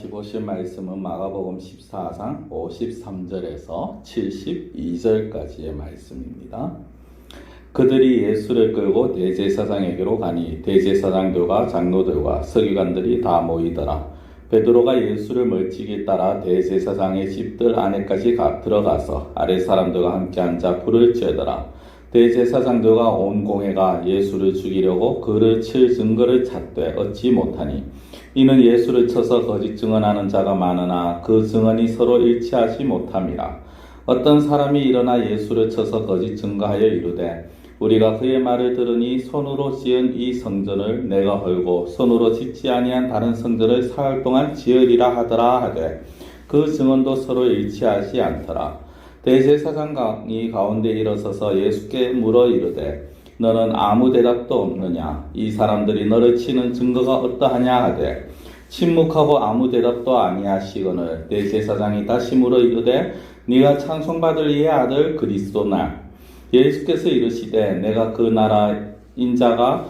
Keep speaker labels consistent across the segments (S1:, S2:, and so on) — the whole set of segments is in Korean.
S1: 같이 보실 말씀은 마가복음 14장 53절에서 72절까지의 말씀입니다. 그들이 예수를 끌고 대제사장에게로 가니 대제사장들과 장로들과 서기관들이 다 모이더라. 베드로가 예수를 멀찍이 따라 대제사장의 집들 안에까지 들어가서 아랫 사람들과 함께 앉아 불을 쬐더라. 대제사장들과 온 공회가 예수를 죽이려고 그를 칠 증거를 찾되 얻지 못하니 이는 예수를 쳐서 거짓 증언하는 자가 많으나 그 증언이 서로 일치하지 못함이라. 어떤 사람이 일어나 예수를 쳐서 거짓 증거하여 이르되 우리가 그의 말을 들으니 손으로 지은 이 성전을 내가 헐고 손으로 짓지 아니한 다른 성전을 사흘 동안 지으리라 하더라 하되 그 증언도 서로 일치하지 않더라. 대제사장이 가운데 일어서서 예수께 물어 이르되 너는 아무 대답도 없느냐? 이 사람들이 너를 치는 증거가 어떠하냐 하되 침묵하고 아무 대답도 아니하시거늘 대제사장이 다시 물어 이르되 네가 찬송받을 이의 아들 그리스도나? 예수께서 이르시되 내가 그 나라 인자가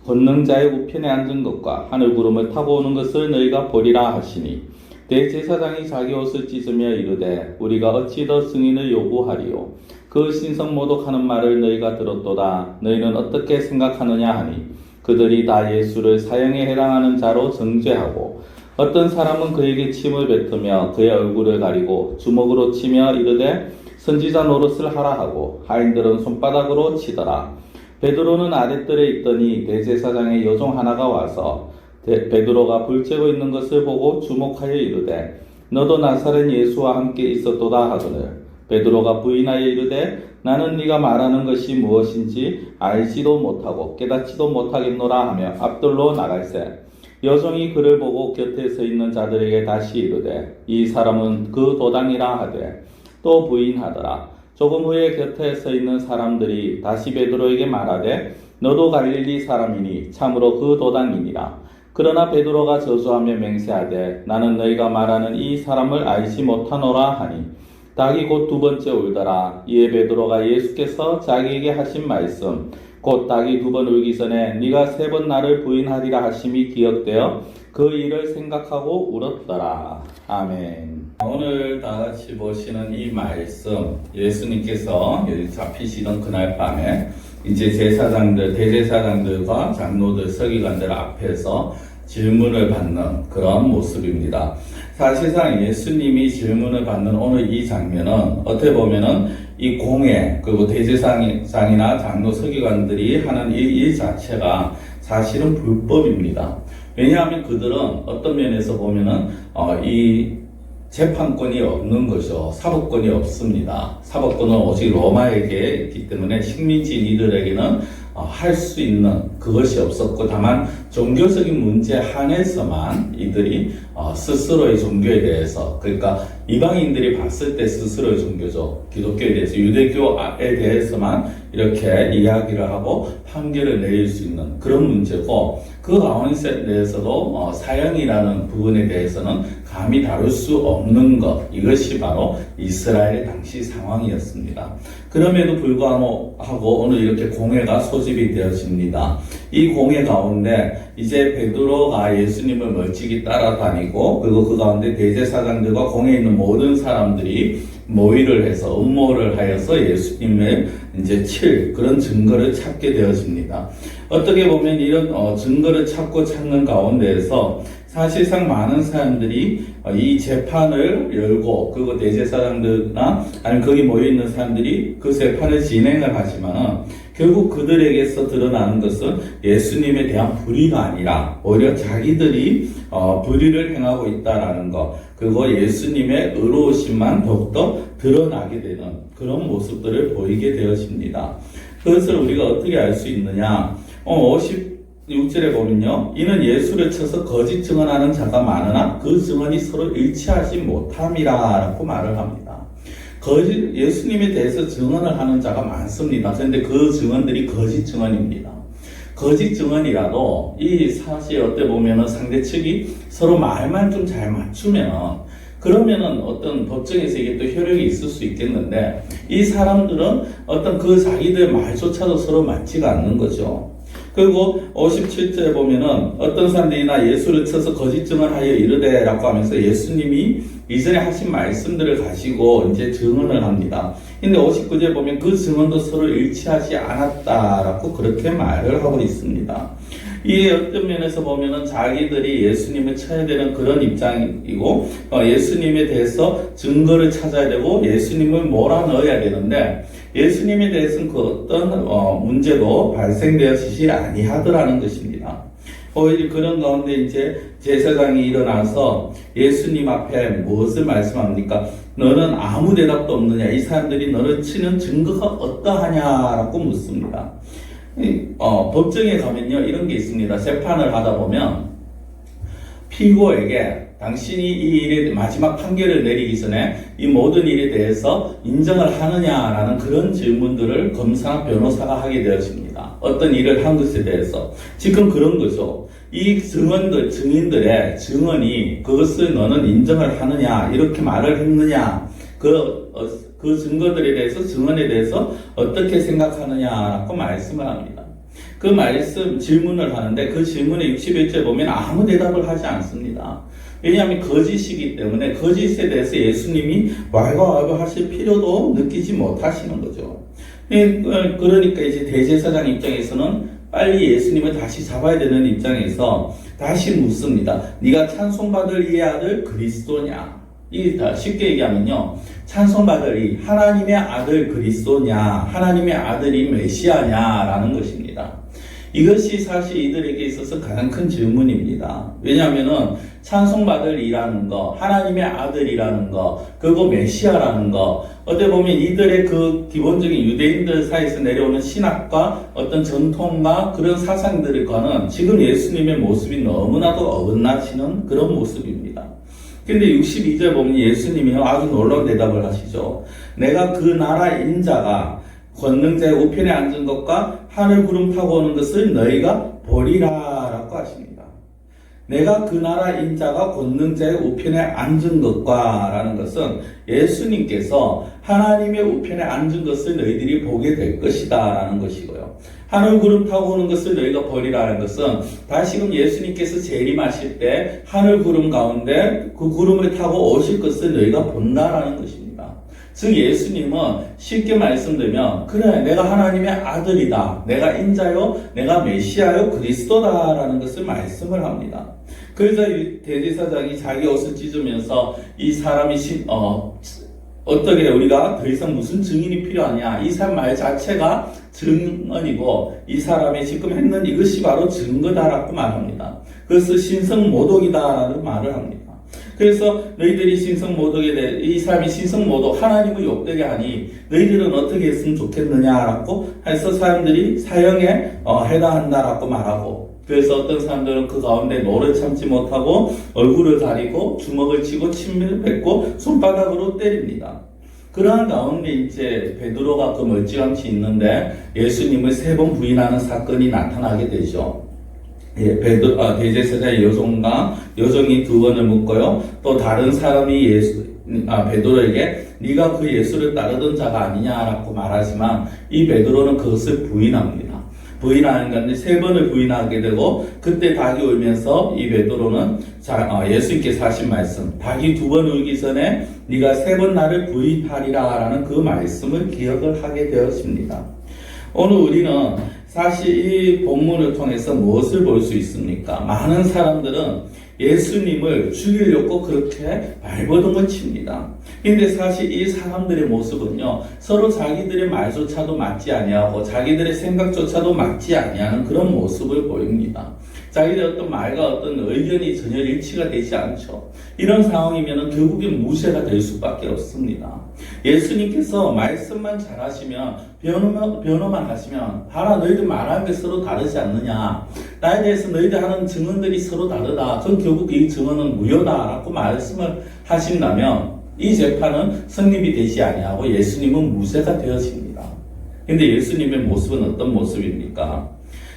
S1: 권능자의 우편에 앉은 것과 하늘 구름을 타고 오는 것을 너희가 보리라 하시니 대제사장이 자기 옷을 찢으며 이르되 우리가 어찌 더 증인을 요구하리요? 그 신성모독하는 말을 너희가 들었도다. 너희는 어떻게 생각하느냐 하니 그들이 다 예수를 사형에 해당하는 자로 정죄하고 어떤 사람은 그에게 침을 뱉으며 그의 얼굴을 가리고 주먹으로 치며 이르되 선지자 노릇을 하라 하고 하인들은 손바닥으로 치더라. 베드로는 아랫뜰에 있더니 대제사장의 여종 하나가 와서 베드로가 불 쬐고 있는 것을 보고 주목하여 이르되 너도 나사렛 예수와 함께 있었도다 하거늘 베드로가 부인하여 이르되 나는 네가 말하는 것이 무엇인지 알지도 못하고 깨닫지도 못하겠노라 하며 앞뜰로 나갈새 여종이 그를 보고 곁에 서 있는 자들에게 다시 이르되 이 사람은 그 도당이라 하되 또 부인하더라. 조금 후에 곁에 서 있는 사람들이 다시 베드로에게 말하되 너도 갈릴리 사람이니 참으로 그 도당이니라. 그러나 베드로가 저주하며 맹세하되 나는 너희가 말하는 이 사람을 알지 못하노라 하니 닭이 곧 두 번째 울더라. 이에 베드로가 예수께서 자기에게 하신 말씀 곧 닭이 두 번 울기 전에 네가 세 번 나를 부인하리라 하심이 기억되어 그 일을 생각하고 울었더라. 아멘. 오늘 다 같이 보시는 이 말씀 예수님께서 잡히시던 그날 밤에 이제 대제사장들과 장로들, 서기관들 앞에서 질문을 받는 그런 모습입니다. 사실상 예수님이 질문을 받는 오늘 이 장면은 어떻게 보면은 이 공회 그리고 대제사장이나 장로 서기관들이 하는 일 자체가 사실은 불법입니다. 왜냐하면 그들은 어떤 면에서 보면은 이 재판권이 없는 거죠. 사법권이 없습니다. 사법권은 오직 로마에게 있기 때문에 식민지 이들에게는 할 수 있는 그것이 없었고 다만 종교적인 문제 한에서만 이들이 스스로의 종교에 대해서 그러니까 이방인들이 봤을 때 스스로의 종교죠. 기독교에 대해서 유대교에 대해서만 이렇게 이야기를 하고 판결을 내릴 수 있는 그런 문제고 그 가운데 대해서도 사형이라는 부분에 대해서는 감히 다룰 수 없는 것 이것이 바로 이스라엘 당시 상황이었습니다. 그럼에도 불구하고 오늘 이렇게 공회가 소집이 되어집니다. 이 공회 가운데 이제 베드로가 예수님을 멀찍이 따라다니고 그리고 그 가운데 대제사장들과 공회에 있는 모든 사람들이 모의를 해서 음모를 하여서 예수님을 이제 칠 그런 증거를 찾게 되어집니다. 어떻게 보면 이런 증거를 찾는 가운데에서 사실상 많은 사람들이 이 재판을 열고 그리고 대제사장들이나 아니면 거기 모여있는 사람들이 그 재판을 진행을 하지만 결국 그들에게서 드러나는 것은 예수님에 대한 불의가 아니라 오히려 자기들이 불의를 행하고 있다라는 것 그리고 예수님의 의로우심만 더욱더 드러나게 되는 그런 모습들을 보이게 되어집니다. 그것을 우리가 어떻게 알 수 있느냐 56절에 보면요. 이는 예수를 쳐서 거짓 증언하는 자가 많으나 그 증언이 서로 일치하지 못함이라 라고 말을 합니다. 예수님에 대해서 증언을 하는 자가 많습니다. 그런데 그 증언들이 거짓 증언입니다. 거짓 증언이라도 이 사실 어때 보면은 상대 측이 서로 말만 좀 잘 맞추면 그러면은 어떤 법정에서 이게 또 효력이 있을 수 있겠는데 이 사람들은 어떤 그 자기들 말조차도 서로 맞지가 않는 거죠. 그리고 57절에 보면은 어떤 사람들이 나 예수를 쳐서 거짓 증언하여 이르되 라고 하면서 예수님이 이전에 하신 말씀들을 가지고 이제 증언을 합니다. 근데 59절에 보면 그 증언도 서로 일치하지 않았다라고 그렇게 말을 하고 있습니다. 이 어떤 면에서 보면은 자기들이 예수님을 쳐야 되는 그런 입장이고, 예수님에 대해서 증거를 찾아야 되고, 예수님을 몰아넣어야 되는데, 예수님에 대해서는 그 어떤 문제도 발생되어지지 아니하더라는 것입니다. 오히려 그런 가운데 이제 제사장이 일어나서 예수님 앞에 무엇을 말씀합니까? 너는 아무 대답도 없느냐? 이 사람들이 너를 치는 증거가 어떠하냐라고 묻습니다. 법정에 가면요, 이런 게 있습니다. 재판을 하다 보면 피고에게 당신이 이 일에 마지막 판결을 내리기 전에 이 모든 일에 대해서 인정을 하느냐라는 그런 질문들을 검사나 변호사가 하게 되어집니다. 어떤 일을 한 것에 대해서. 지금 그런 거죠. 이 증인들의 증언이 그것을 너는 인정을 하느냐, 이렇게 말을 했느냐, 그 증거들에 대해서, 증언에 대해서 어떻게 생각하느냐라고 말씀을 합니다. 그 질문을 하는데 그 질문의 61절에 보면 아무 대답을 하지 않습니다. 왜냐하면 거짓이기 때문에 거짓에 대해서 예수님이 왈가왈부 하실 필요도 느끼지 못하시는 거죠. 그러니까 이제 대제사장 입장에서는 빨리 예수님을 다시 잡아야 되는 입장에서 다시 묻습니다. 네가 찬송받을 이 아들 그리스도냐? 쉽게 얘기하면요, 찬송받을 이 하나님의 아들 그리스도냐, 하나님의 아들이 메시아냐라는 것입니다. 이것이 사실 이들에게 있어서 가장 큰 질문입니다. 왜냐하면은 찬송받을 이라는 거, 하나님의 아들이라는 거, 그리고 메시아라는 거, 어떻게 보면 이들의 그 기본적인 유대인들 사이에서 내려오는 신학과 어떤 전통과 그런 사상들과는 지금 예수님의 모습이 너무나도 어긋나시는 그런 모습입니다. 근데 62절 보면 예수님이 아주 놀라운 대답을 하시죠. 내가 그 나라 인자가 권능자의 우편에 앉은 것과 하늘 구름 타고 오는 것을 너희가 보리라 라고 하십니다. 내가 그 나라 인자가 권능자의 우편에 앉은 것과 라는 것은 예수님께서 하나님의 우편에 앉은 것을 너희들이 보게 될 것이다 라는 것이고요. 하늘 구름 타고 오는 것을 너희가 보리라는 것은 다시금 예수님께서 재림하실 때 하늘 구름 가운데 그 구름을 타고 오실 것을 너희가 본다라는 것입니다. 즉 예수님은 쉽게 말씀드리면 그래, 내가 하나님의 아들이다, 내가 인자요, 내가 메시아요, 그리스도다라는 것을 말씀을 합니다. 그래서 대제사장이 자기 옷을 찢으면서 이 사람이 어떻게 우리가 더 이상 무슨 증인이 필요하냐, 이 사람 말 자체가 증언이고 이 사람이 지금 했는 이것이 바로 증거다라고 말합니다. 그래서 신성모독이다라는 말을 합니다. 그래서 너희들이 신성모독에 대해 이 사람이 신성모독, 하나님을 욕되게 하니 너희들은 어떻게 했으면 좋겠느냐라고 해서 사람들이 사형에 해당한다라고 말하고, 그래서 어떤 사람들은 그 가운데 노를 참지 못하고 얼굴을 가리고 주먹을 치고 침을 뱉고 손바닥으로 때립니다. 그러한 가운데 이제 베드로가 그 멀찌감치 있는데 예수님을 3번 부인하는 사건이 나타나게 되죠. 대제사장의 여종이 2번을 묻고요. 또 다른 사람이 베드로에게 네가 그 예수를 따르던 자가 아니냐라고 말하지만 이 베드로는 그것을 부인합니다. 부인하는 건데 3번을 부인하게 되고, 그때 닭이 울면서 이 베드로는 예수님께서 하신 말씀, 닭이 2번 울기 전에 네가 3번 나를 부인하리라 라는 그 말씀을 기억을 하게 되었습니다. 오늘 우리는 사실 이 본문을 통해서 무엇을 볼 수 있습니까? 많은 사람들은 예수님을 죽이려고 그렇게 발버둥을 칩니다. 근데 사실 이 사람들의 모습은요, 서로 자기들의 말조차도 맞지 아니하고 자기들의 생각조차도 맞지 아니하는 그런 모습을 보입니다. 자기들의 어떤 말과 어떤 의견이 전혀 일치가 되지 않죠. 이런 상황이면 결국엔 무죄가 될 수밖에 없습니다. 예수님께서 말씀만 잘하시면, 변호만 하시면, 봐라, 너희들 말하는 게 서로 다르지 않느냐, 나에 대해서 너희들 하는 증언들이 서로 다르다, 그럼 결국 이 증언은 무효다라고 말씀을 하신다면 이 재판은 성립이 되지 아니하고 예수님은 무죄가 되어집니다. 근데 예수님의 모습은 어떤 모습입니까?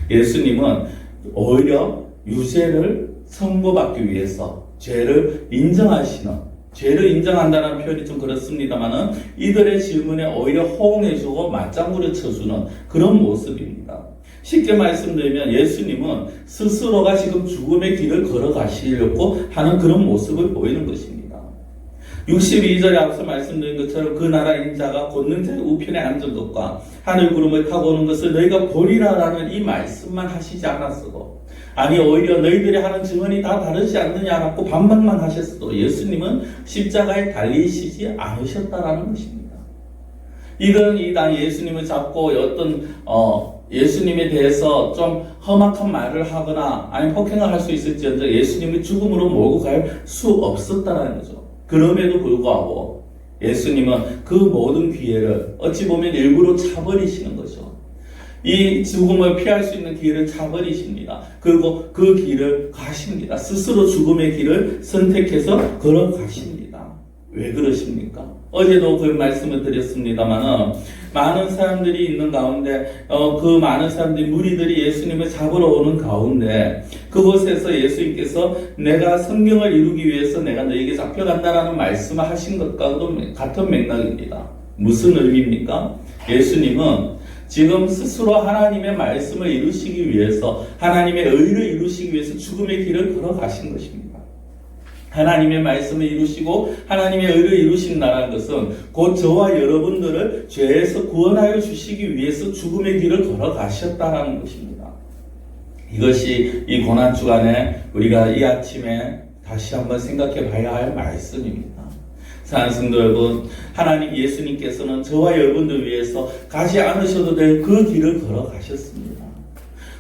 S1: 예수님은 오히려 유죄를 선고받기 위해서 죄를 인정한다는 표현이 좀 그렇습니다만은 이들의 질문에 오히려 호응해주고 맞장구를 쳐주는 그런 모습입니다. 쉽게 말씀드리면 예수님은 스스로가 지금 죽음의 길을 걸어가시려고 하는 그런 모습을 보이는 것입니다. 62절에 앞서 말씀드린 것처럼 그 나라 인자가 권능자의 우편에 앉은 것과 하늘 구름을 타고 오는 것을 너희가 보리라라는 이 말씀만 하시지 않았어도, 아니 오히려 너희들이 하는 증언이 다 다르지 않느냐라고 반박만 하셨어도 예수님은 십자가에 달리시지 않으셨다라는 것입니다. 이건 이 당 예수님을 잡고 어떤 예수님에 대해서 좀 험악한 말을 하거나 아니면 폭행을 할 수 있을지언정 예수님을 죽음으로 몰고 갈 수 없었다는 거죠. 그럼에도 불구하고 예수님은 그 모든 기회를 어찌 보면 일부러 차버리시는 거죠. 이 죽음을 피할 수 있는 기회를 차버리십니다. 그리고 그 길을 가십니다. 스스로 죽음의 길을 선택해서 걸어가십니다. 왜 그러십니까? 어제도 그 말씀을 드렸습니다만은 많은 사람들이 있는 가운데 그 많은 사람들이 무리들이 예수님을 잡으러 오는 가운데 그곳에서 예수님께서 내가 성경을 이루기 위해서 내가 너에게 잡혀간다라는 말씀을 하신 것과 같은 맥락입니다. 무슨 의미입니까? 예수님은 지금 스스로 하나님의 말씀을 이루시기 위해서 하나님의 의를 이루시기 위해서 죽음의 길을 걸어가신 것입니다. 하나님의 말씀을 이루시고 하나님의 의를 이루신다는 것은 곧 저와 여러분들을 죄에서 구원하여 주시기 위해서 죽음의 길을 걸어가셨다는 것입니다. 이것이 이 고난주간에 우리가 이 아침에 다시 한번 생각해 봐야 할 말씀입니다. 사랑하는 성도 여러분, 하나님 예수님께서는 저와 여러분들 위해서 가지 않으셔도 될 그 길을 걸어가셨습니다.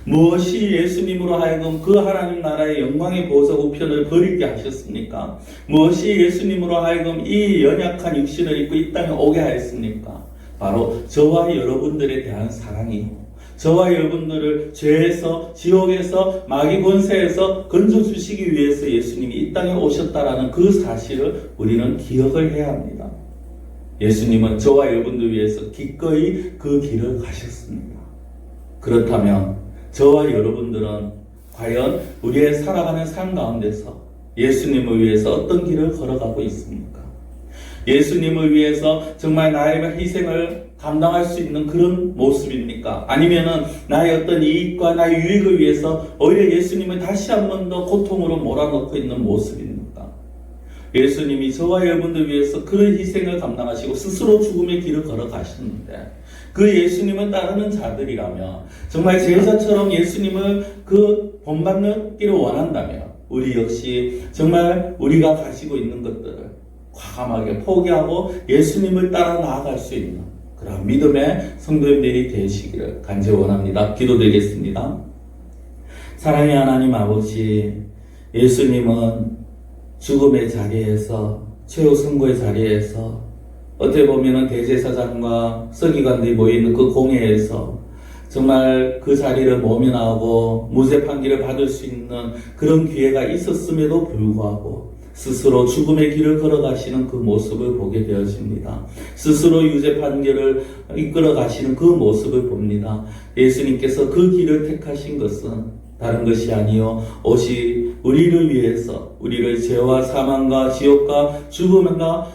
S1: 무엇이 예수님으로 하여금 그 하나님 나라의 영광의 보석 우편을 버리게 하셨습니까? 무엇이 예수님으로 하여금 이 연약한 육신을 입고 이 땅에 오게 하였습니까? 바로 저와 여러분들에 대한 사랑이요, 저와 여러분들을 죄에서, 지옥에서, 마귀 권세에서 건져주시기 위해서 예수님이 이 땅에 오셨다라는 그 사실을 우리는 기억을 해야 합니다. 예수님은 저와 여러분들 위해서 기꺼이 그 길을 가셨습니다. 그렇다면 저와 여러분들은 과연 우리의 살아가는 삶 가운데서 예수님을 위해서 어떤 길을 걸어가고 있습니까? 예수님을 위해서 정말 나의 희생을 감당할 수 있는 그런 모습입니까? 아니면은 나의 어떤 이익과 나의 유익을 위해서 오히려 예수님을 다시 한 번 더 고통으로 몰아넣고 있는 모습입니까? 예수님이 저와 여러분들 위해서 그런 희생을 감당하시고 스스로 죽음의 길을 걸어가셨는데 그 예수님을 따르는 자들이라면 정말 제자처럼 예수님을 그 본받기를 원한다면 우리 역시 정말 우리가 가지고 있는 것들을 과감하게 포기하고 예수님을 따라 나아갈 수 있는 그런 믿음의 성도님들이 되시기를 간절히 원합니다. 기도드리겠습니다. 사랑의 하나님 아버지, 예수님은 죽음의 자리에서, 최후 선고의 자리에서 어떻게 보면 대제사장과 서기관들이 모이는 그 공회에서 정말 그 자리를 모면하고 무죄 판결을 받을 수 있는 그런 기회가 있었음에도 불구하고 스스로 죽음의 길을 걸어가시는 그 모습을 보게 되어집니다. 스스로 유죄 판결을 이끌어 가시는 그 모습을 봅니다. 예수님께서 그 길을 택하신 것은 다른 것이 아니요 오직 우리를 위해서, 우리를 죄와 사망과 지옥과 죽음과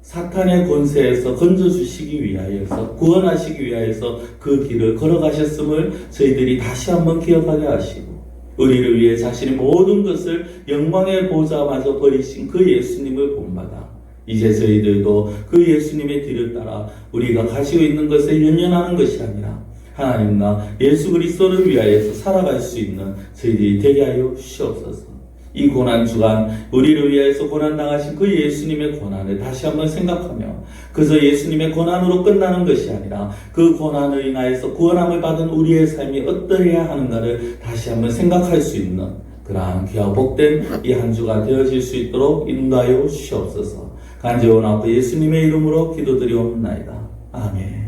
S1: 사탄의 권세에서 건져주시기 위하여서, 구원하시기 위하여서 그 길을 걸어가셨음을 저희들이 다시 한번 기억하게 하시고 우리를 위해 자신의 모든 것을 영광의 보좌마저 버리신 그 예수님을 본받아 이제 저희들도 그 예수님의 뒤를 따라 우리가 가지고 있는 것에 연연하는 것이 아니라 하나님과 예수 그리스도를 위하여서 살아갈 수 있는 저희들이 되게 하여 주시옵소서. 이 고난주간 우리를 위해서 고난당하신 그 예수님의 고난을 다시 한번 생각하며 그저 예수님의 고난으로 끝나는 것이 아니라 그 고난을 인하여서 구원함을 받은 우리의 삶이 어떠해야 하는가를 다시 한번 생각할 수 있는 그러한 귀하고 복된 이 한 주가 되어질 수 있도록 인도하여 주시옵소서. 간절히 원하고 예수님의 이름으로 기도드리옵나이다. 아멘.